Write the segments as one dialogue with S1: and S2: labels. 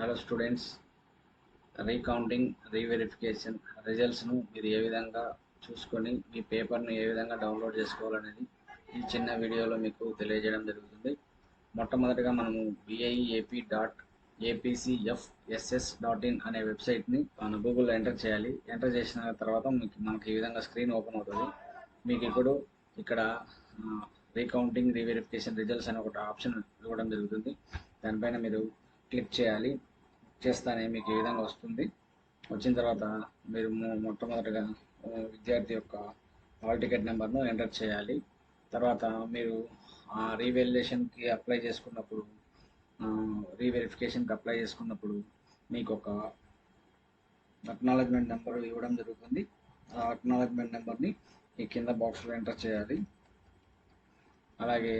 S1: Hello students, recounting reverification రిజల్ట్స్ను మీరు ఏ విధంగా చూసుకొని మీ పేపర్ను ఏ విధంగా డౌన్లోడ్ చేసుకోవాలనేది ఈ చిన్న వీడియోలో మీకు తెలియజేయడం జరుగుతుంది. మొట్టమొదటిగా మనము BIEAP.APCFSS.in అనే వెబ్సైట్ని మన గూగుల్లో ఎంటర్ చేయాలి. ఎంటర్ చేసిన తర్వాత మనకి ఈ విధంగా స్క్రీన్ ఓపెన్ అవుతుంది. మీకు ఇప్పుడు ఇక్కడ రీకౌంటింగ్ రీవెరిఫికేషన్ రిజల్ట్స్ అనే ఒక ఆప్షన్ ఇవ్వడం జరుగుతుంది. దానిపైన మీరు క్లిక్ చేయాలి. చేస్తానే మీకు ఈ విధంగా వస్తుంది. వచ్చిన తర్వాత మీరు మొట్టమొదటిగా విద్యార్థి యొక్క హాల్ టికెట్ నెంబర్ను ఎంటర్ చేయాలి. తర్వాత మీరు రీవెల్యుయేషన్కి అప్లై చేసుకున్నప్పుడు రీవెరిఫికేషన్కి అప్లై చేసుకున్నప్పుడు మీకు ఒక అక్నాలజ్మెంట్ నెంబర్ ఇవ్వడం జరుగుతుంది. ఆ అక్నాలజ్మెంట్ నెంబర్ని ఈ కింద బాక్స్లో ఎంటర్ చేయాలి. అలాగే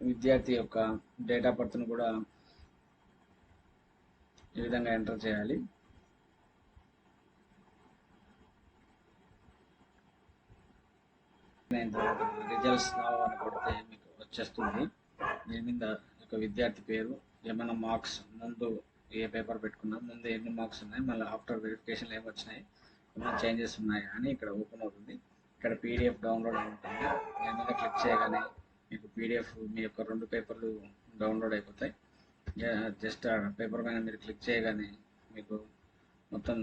S1: విద్యార్థి యొక్క డేట్ ఆఫ్ బర్త్ను కూడా ఈ విధంగా ఎంటర్ చేయాలి. రిజల్ట్స్ అని కొడితే మీకు వచ్చేస్తుంది. దీని మీద ఒక విద్యార్థి పేరు, ఏమైనా మార్క్స్, ముందు ఏ పేపర్ పెట్టుకున్నాం, ముందు ఎన్ని మార్క్స్ ఉన్నాయి, మళ్ళీ ఆఫ్టర్ వెరిఫికేషన్ ఏమి వచ్చినాయి, ఏమైనా చేంజెస్ ఉన్నాయా అని ఇక్కడ ఓపెన్ అవుతుంది. ఇక్కడ PDF డౌన్లోడ్ అని ఉంటుంది. దీని మీద క్లిక్ చేయగానే మీకు PDF మీ యొక్క 2 పేపర్లు డౌన్లోడ్ అయిపోతాయి. జస్ట్ ఆ పేపర్ పైన మీరు క్లిక్ చేయగానే మీకు మొత్తం